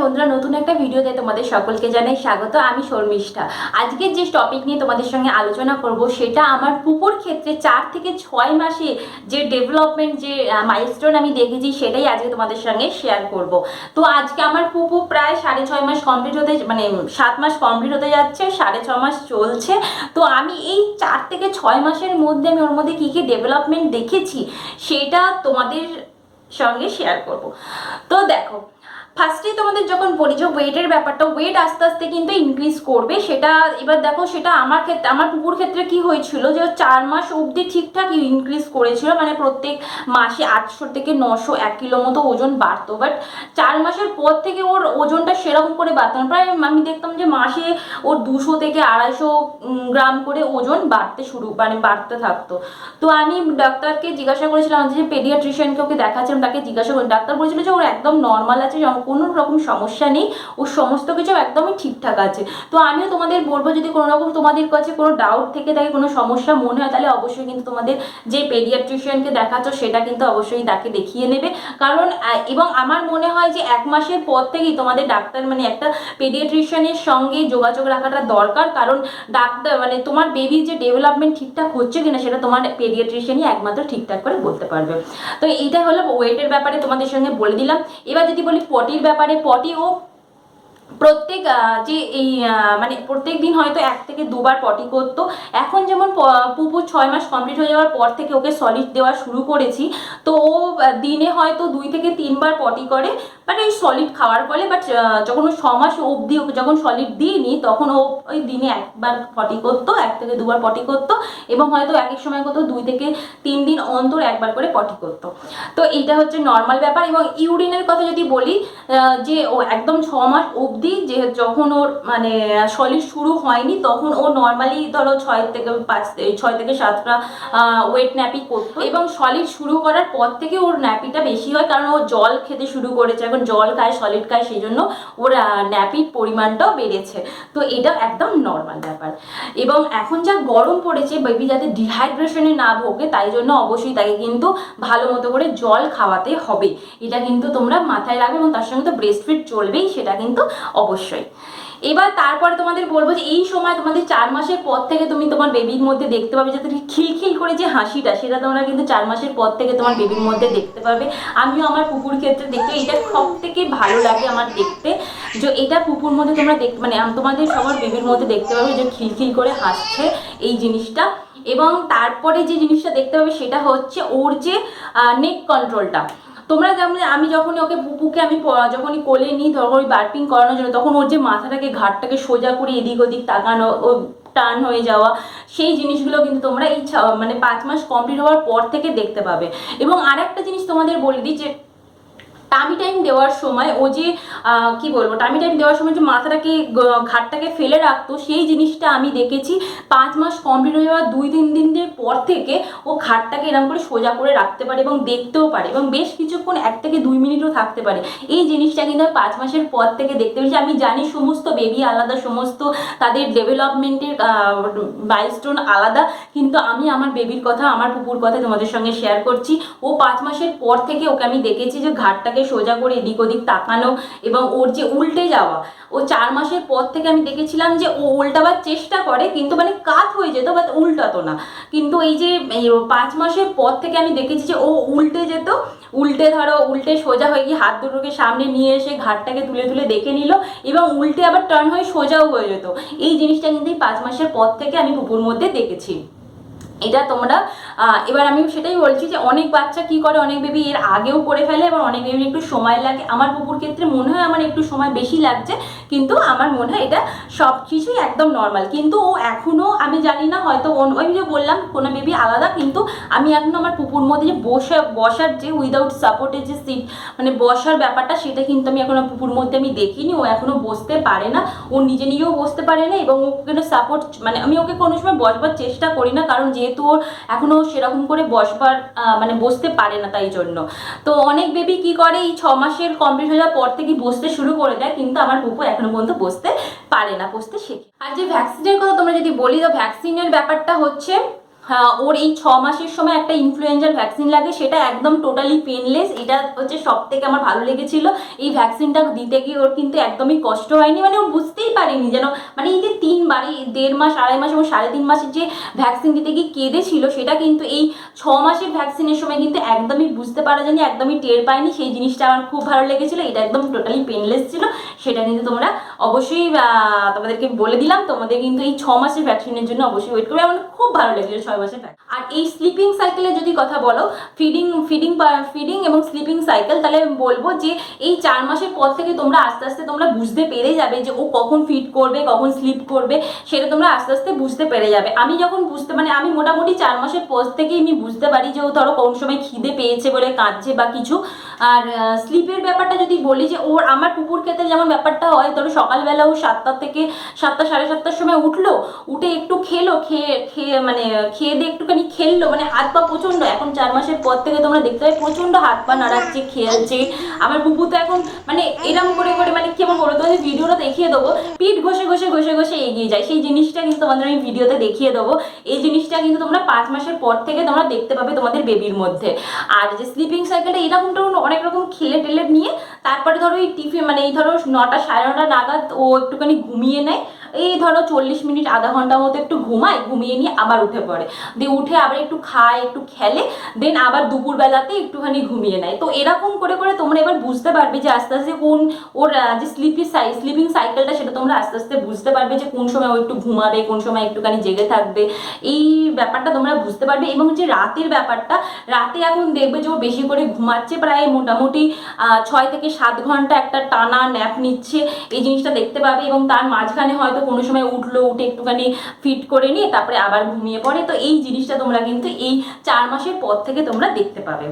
বন্ধুরা, নতুন একটা ভিডিওতে তোমাদের সকলকে জানাই স্বাগত। আমি শর্মিষ্ঠা। আজকে যে টপিক নিয়ে তোমাদের সঙ্গে আলোচনা করব সেটা আমার পুকুর ক্ষেত্রে 4 থেকে 6 মাসে যে ডেভেলপমেন্ট, যে মাইলস্টোন আমি দেখেছি সেটাই আজকে তোমাদের সঙ্গে শেয়ার করব। তো আজকে আমার পুপু প্রায় 6.5 মাস কমপ্লিট হতে, মানে 7 মাস কমপ্লিট হতে যাচ্ছে, 6.5 মাস চলছে। তো আমি এই 4 থেকে 6 মাসের মধ্যে আমি ওর মধ্যে কী কী ডেভেলপমেন্ট দেখেছি সেটা তোমাদের সঙ্গে শেয়ার করব। তো দেখো, ফার্স্টে তোমাদের যখন বলি যে ওয়েটের ব্যাপারটা, ওয়েট আস্তে আস্তে কিন্তু ইনক্রিজ করবে। সেটা এবার দেখো, সেটা আমার ক্ষেত্রে, আমার পুকুর ক্ষেত্রে কি হয়েছিল যে 4 মাস অবধি ঠিকঠাক ইনক্রিজ করেছিল, মানে প্রত্যেক মাসে 800 থেকে 900 1 কিলো মতো ওজন বাড়তো। বাট 4 মাসের পর থেকে ওর ওজনটা সেরকম করে বাড়তো না। প্রায় আমি দেখতাম যে মাসে ওর 200 থেকে 250 গ্রাম করে ওজন বাড়তে থাকতো। তো আমি ডাক্তারকে জিজ্ঞাসা করেছিলাম, যে পেডিয়াট্রিশিয়ানকে ওকে দেখাচ্ছিলাম, তাকে জিজ্ঞাসা করি, ডাক্তার বলেছিল যে ওর একদম নর্মাল আছে, কোনো রকম সমস্যা নেই, ওর সমস্ত কিছু একদমই ঠিকঠাক আছে। তো আমিও তোমাদের বলবো, যদি কোনো রকম তোমাদের কাছে কোনো ডাউট থেকে থাকে, কোনো সমস্যা মনে হয়, তাহলে অবশ্যই কিন্তু তোমাদের যে পেডিয়াট্রিশিয়ানকে দেখাচ্ছ সেটা কিন্তু অবশ্যই তাকে দেখিয়ে নেবে। কারণ এবং আমার মনে হয় যে 1 মাসের পর থেকেই তোমাদের ডাক্তার, মানে একটা পেডিয়াট্রিশিয়ানের সঙ্গে যোগাযোগ রাখাটা দরকার। কারণ ডাক্তার, মানে তোমার বেবির যে ডেভেলপমেন্ট ঠিকঠাক হচ্ছে কিনা সেটা তোমার পেডিয়াট্রিশিয়ানই একমাত্র ঠিকঠাক করে বলতে পারবে। তো এইটা হলো ওয়েটের ব্যাপারে তোমাদের সঙ্গে বলে দিলাম। এবার যদি বলি পটির ব্যাপারে, পটিও প্রত্যেক যে এই মানে প্রত্যেক দিন হয়তো 1 থেকে 2 বার পটি করতো। এখন যেমন পুপু 6 মাস কমপ্লিট হয়ে যাওয়ার পর থেকে ওকে সলিড দেওয়া শুরু করেছি, তো ও দিনে হয়তো 2 থেকে 3 বার পটি করে, বাট এই সলিড খাওয়ার ফলে। বাট যখন ও 6 মাস অবধি ওকে যখন সলিড দিইনি, তখন ও ওই দিনে 1 বার পটি করতো, 1 থেকে 2 বার পটি করতো, এবং হয়তো এক এক সময় করতো 2 থেকে 3 দিন অন্তর 1 বার করে পটি করতো। তো এইটা হচ্ছে নর্মাল ব্যাপার। এবং ইউরিনের কথা যদি বলি, যে ও একদম 6 মাস অবধি, যে যখন ওর মানে সলিড শুরু হয়নি, তখন ও নর্মালি ধরো 6 থেকে 7টা ওয়েট ন্যাপি করতো। এবং সলিড শুরু করার পর থেকে ওর ন্যাপিটা বেশি হয়, কারণ ও জল খেতে শুরু করেছে, এখন জল খায়, সলিড খায়, সেই জন্য ওর ন্যাপির পরিমাণটাও বেড়েছে। তো এটা একদম নর্মাল ব্যাপার। এবং এখন যা গরম পড়েছে, বেবি যাতে ডিহাইড্রেশনে না ভোগে, তাই জন্য অবশ্যই তাকে কিন্তু ভালো মতো করে জল খাওয়াতে হবে। এটা কিন্তু তোমরা মাথায় রাখবে, এবং তার সঙ্গে তো ব্রেস্ট ফিড চলবেই, সেটা কিন্তু অবশ্যই। এবার তারপরে তোমাদের বলবো যে এই সময় তোমাদের 4 মাসের পর থেকে তুমি তোমার বেবির মধ্যে দেখতে পাবে যে খিলখিল করে যে হাসিটা, সেটা তোমরা কিন্তু 4 মাসের পর থেকে তোমার বেবির মধ্যে দেখতে পাবে। আমিও আমার পুকুর ক্ষেত্রে দেখতে, এটা সব থেকে ভালো লাগে আমার দেখতে, যে এটা পুকুর মধ্যে তোমরা দেখতে, মানে তোমাদের সবার বেবির মধ্যে দেখতে পাবে যে খিলখিল করে হাসছে এই জিনিসটা। এবং তারপরে যে জিনিসটা দেখতে পাবে সেটা হচ্ছে ওর যে নেক কন্ট্রোলটা। তোমরা যেমন, আমি যখনই ওকে পুপুকে আমি যখনই কোলে নিই, তখন ওই বার্পিং করানোর জন্য, তখন ওর যে মাথাটাকে, ঘাটটাকে সোজা করে এদিক ওদিক তাকানো, ও টার্ন হয়ে যাওয়া, সেই জিনিসগুলো কিন্তু তোমরা এই মানে 5 মাস কমপ্লিট হওয়ার পর থেকে দেখতে পাবে। এবং আরেকটা জিনিস তোমাদের বলে দিই, যে টামি টাইম দেওয়ার সময় ও যে কি বলবো, টামি টাইম দেওয়ার সময় যে মাথাটাকে, ঘাটটাকে ফেলে রাখতো, সেই জিনিসটা আমি দেখেছি 5 মাস কমপ্লিট হয়ে যাওয়ার 2-3 দিনের পর থেকে ও ঘাটটাকে এরকম করে সোজা করে রাখতে পারে, এবং দেখতেও পারে, এবং বেশ কিছুক্ষণ 1 থেকে 2 মিনিটও থাকতে পারে। এই জিনিসটা কিন্তু 5 মাসের পর থেকে দেখতে পেয়েছি। আমি জানি সমস্ত বেবি আলাদা, সমস্ত তাদের ডেভেলপমেন্টের মাইলস্টোন আলাদা, কিন্তু আমি আমার বেবির কথা, আমার পুকুর কথা তোমাদের সঙ্গে শেয়ার করছি। ও 5 মাসের পর থেকে ওকে আমি দেখেছি যে ঘাটটাকে সোজা করে এদিক ওদিক তাকানো, এবং ওর যে উল্টে যাওয়া, ও 4 মাসের পর থেকে আমি দেখেছিলাম যে ও উল্টাবার চেষ্টা করে, কিন্তু মানে কাত হয়ে যেত, বাট উল্টাতো না। কিন্তু এই যে 5 মাসের পর থেকে আমি দেখেছি যে ও উল্টে যেত, উল্টে সোজা হয়ে গিয়ে হাত দুটোকে সামনে নিয়ে এসে ঘাটটাকে তুলে তুলে দেখে নিল, এবং উল্টে আবার টার্ন হয়ে সোজাও হয়ে যেত। এই জিনিসটা কিন্তু এই 5 মাসের পর থেকে আমি পুকুর মধ্যে দেখেছি। এটা তোমরা এবার আমি সেটাই বলছি, যে অনেক বাচ্চা কি করে, অনেক বেবি এর আগেও করে ফেলে, এবং অনেক বেবি একটু সময় লাগে। আমার পুকুর ক্ষেত্রে মনে হয় আমার একটু সময় বেশি লাগছে, কিন্তু আমার মনে হয় এটা সব কিছুই একদম নর্মাল। কিন্তু ও এখনো, আমি জানি না, হয়তো ওই যে বললাম কোনো বেবি আলাদা, কিন্তু আমি এখনো আমার পুকুর মধ্যে যে বসার যে উইদাউট সাপোর্টের যে সিট, মানে বসার ব্যাপারটা, সেটা কিন্তু আমি এখনো পুকুর মধ্যে আমি দেখিনি। ও এখনো বসতে পারে না, ও নিজেও বসতে পারে না, এবং ওকে সাপোর্ট, মানে আমি ওকে কোনো সময় বসবার চেষ্টা করি না, কারণ যেহেতু ওর এখনো সেরকম করে বসবার মানে বসতে পারে না, তাই জন্য। তো অনেক বেবি কি করে, এই 6 মাসের কমপ্লিট হয়ে যাওয়ার পর থেকে বসতে শুরু করে দেয়, কিন্তু আমার পুপু এখনো পর্যন্ত বসতে পারে না, বসতে শেখে। আর যে ভ্যাকসিনের কথা তোমরা যদি বলি, তো ভ্যাকসিনের ব্যাপারটা হচ্ছে ওর এই 6 মাসের সময় একটা ইনফ্লুয়েঞ্জার ভ্যাকসিন লাগে, সেটা একদম টোটালি পেনলেস। এটা হচ্ছে সব থেকে আমার ভালো লেগেছিল। এই ভ্যাকসিনটা দিতে গিয়ে ওর কিন্তু একদমই কষ্ট হয়নি, মানে ও বুঝতেই পারেনি যেন, মানে এই যে 3বার, এই 1.5 মাস 2.5 মাস এবং 3.5 মাসের যে ভ্যাকসিন দিতে গিয়ে কেঁদেছিল, সেটা কিন্তু এই 6 মাসের ভ্যাকসিনের সময় কিন্তু একদমই বুঝতে পারা যায়নি, একদমই টের পায়নি। সেই জিনিসটা আমার খুব ভালো লেগেছিল। এটা একদম টোটালি পেনলেস ছিল। সেটা কিন্তু তোমরা অবশ্যই তোমাদেরকে বলে দিলাম, তোমাদের কিন্তু এই 6 মাসের ভ্যাকসিনের জন্য অবশ্যই ওয়েট করবে। আমার খুব ভালো লেগেছিল 6 মাসের ভ্যাকসিন। আর এই স্লিপিং সাইকেলের যদি কথা বলো, ফিডিং ফিডিং ফিডিং এবং স্লিপিং সাইকেল, তাহলে আমি বলবো যে এই 4 মাসের পর থেকে তোমরা আস্তে আস্তে তোমরা বুঝতে পেরে যাবে যে ও কখন ফিড করবে, কখন স্লিপ করবে, সেটা তোমরা আস্তে আস্তে বুঝতে পেরে যাবে। আমি যখন মানে আমি মোটামুটি 4 মাসের পর থেকেই আমি বুঝতে পারি যে ও ধরো কোন সময় খিদে পেয়েছে বলে কাঁদছে বা কিছু। আর স্লিপের ব্যাপারটা যদি বলি, যে ওর আমার কুকুর ক্ষেত্রে যেমন ব্যাপারটা হয়, ধরো সকালবেলা ও 7টা থেকে 7টা 7:30টার সময় উঠলো, উঠে একটু খেলো, মানে খেয়ে দিয়ে একটুখানি খেললো, মানে হাত পা প্রচন্ড, এখন 4 মাসের পর থেকে তোমরা দেখতে পাবে প্রচন্ড হাত পা নাড়াচ্ছে, খেলছে। আমার বুবু তো এখন মানে এরম করে করে, মানে কেমন বলো, তোমাদের ভিডিওটা দেখিয়ে দেবো, পিঠ ঘষে ঘষে ঘষে ঘষে এগিয়ে যায়। সেই জিনিসটা কিন্তু তোমাদের আমি ভিডিওতে দেখিয়ে দেবো। এই জিনিসটা কিন্তু তোমরা 5 মাসের পর থেকে তোমরা দেখতে পাবে তোমাদের বেবির মধ্যে। আর যে স্লিপিং সাইকেলটা, এরকমটা অনেক রকম খেলে টেলে নিয়ে তারপরে ধরো এই টিফিন, মানে এই ধরো 9টা 9:30 নাগাদ ও একটুখানি ঘুমিয়ে নেয়। এই ধরো 40 মিনিট আধা ঘন্টা মতো একটু ঘুমায়, ঘুমিয়ে নিয়ে আবার উঠে পড়ে, দিয়ে উঠে আবার একটু খায়, একটু খেলে, দেন আবার দুপুরবেলাতে একটুখানি ঘুমিয়ে নেয়। তো এরকম করে করে তোমরা এবার বুঝতে পারবে যে আস্তে আস্তে কোন ওর যে স্লিপিং সাইকেলটা, সেটা তোমরা আস্তে আস্তে বুঝতে পারবে যে কোন সময় ও একটু ঘুমাবে, কোন সময় একটুখানি জেগে থাকবে। এই ব্যাপারটা তোমরা বুঝতে পারবে। এবং যে রাতের ব্যাপারটা, রাতে এখন দেখবে যে ও বেশি করে ঘুমাচ্ছে, প্রায় মোটামুটি 6 থেকে 7 ঘন্টা একটা টানা ন্যাপ নিচ্ছে, এই জিনিসটা দেখতে পাবে। এবং তার মাঝখানে হয়তো কোনো সময় উঠলো, উঠে একটুখানি ফিট করে নিয়ে তারপরে আবার ঘুমিয়ে পড়ে। তো এই জিনিসটা তোমরা কিন্তু এই 4 মাসের পর থেকে তোমরা দেখতে পাবে।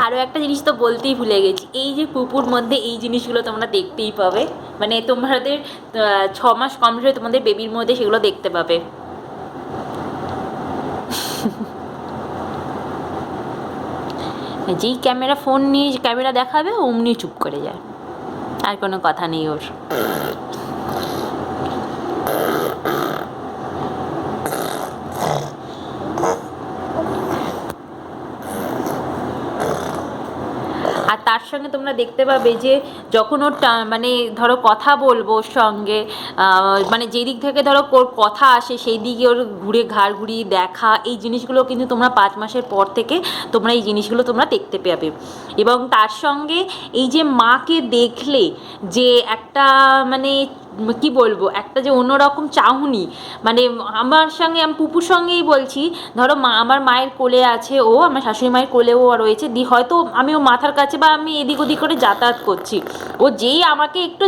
আরও একটা জিনিস তো বলতেই ভুলে গেছি, এই যে পুপুর মধ্যে এই জিনিসগুলো তোমরা দেখতেই পাবে, মানে তোমাদের 6 মাস কমপ্লিট হয়ে তোমাদের বেবির মধ্যে সেগুলো দেখতে পাবে। যেই ফোন নিয়ে ক্যামেরা দেখাবে অমনি চুপ করে যায়, আর কোনো কথা নেই ওর। আর তার সঙ্গে তোমরা দেখতে পাবে যে যখন ওর মানে ধরো কথা বলবো ওর সঙ্গে, মানে যেদিক থেকে ধরো ওর কথা আসে সেই দিকে ওর ঘুরে ঘাড় ঘুরিয়ে দেখা, এই জিনিসগুলো কিন্তু তোমরা 5 মাসের পর থেকে তোমরা এই জিনিসগুলো তোমরা দেখতে পাবে। এবং তার সঙ্গে এই যে মাকে দেখলে যে একটা, মানে কি বলবো, একটা যে অন্যরকম চাহনি, মানে আমার সঙ্গে, আমি পুপুর সঙ্গেই বলছি, ধরো আমার মায়ের কোলে আছে ও, আমার শাশুড়ি মায়ের কোলেও রয়েছে, হয়তো আমি ও মাথার কাছে বা আমি এদিক ওদিক করে যাতায়াত করছি, ও যেই আমাকে একটু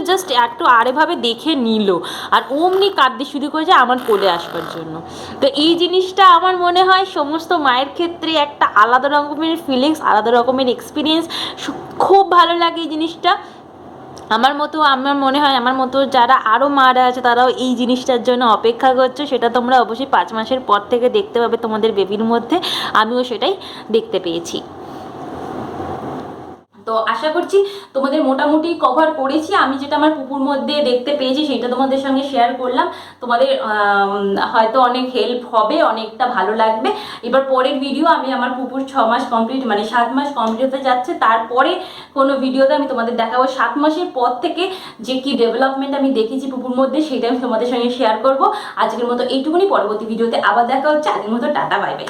আরেভাবে দেখে নিল আর অমনি কাঁদতে শুরু করেছে আমার কোলে আসবার জন্য। তো এই জিনিসটা আমার মনে হয় সমস্ত মায়ের ক্ষেত্রে একটা আলাদা রকমের ফিলিংস, আলাদা রকমের এক্সপিরিয়েন্স, খুব ভালো লাগে এই জিনিসটা। আমার মনে হয় আমার মতো যারা আরও মারা আছে তারাও এই জিনিসটার জন্য অপেক্ষা করছো। সেটা তোমরা অবশ্যই 5 মাসের পর থেকে দেখতে পাবে তোমাদের বেবির মধ্যে। আমিও সেটাই দেখতে পেয়েছি। তো আশা করছি তোমাদের মোটামুটি কভার করেছি। আমি যেটা আমার পুকুর মধ্যে দেখতে পেয়েছি সেটা তোমাদের সঙ্গে শেয়ার করলাম। তোমাদের হয়তো অনেক হেল্প হবে, অনেকটা ভালো লাগবে। এবার পরের ভিডিও আমি আমার পুকুর 6 মাস কমপ্লিট, মানে 7 মাস কমপ্লিট হতে যাচ্ছে, তারপরে কোনো ভিডিওতে আমি তোমাদের দেখাবো 7 মাসের পর থেকে যে কি ডেভেলপমেন্ট আমি দেখেছি পুকুর মধ্যে, সেটা আমি তোমাদের সঙ্গে শেয়ার করব। আজকের মতো এইটুকুনি, পরবর্তী ভিডিওতে আবার দেখা হচ্ছে। আজকের মতো টাটা, বাই বাই।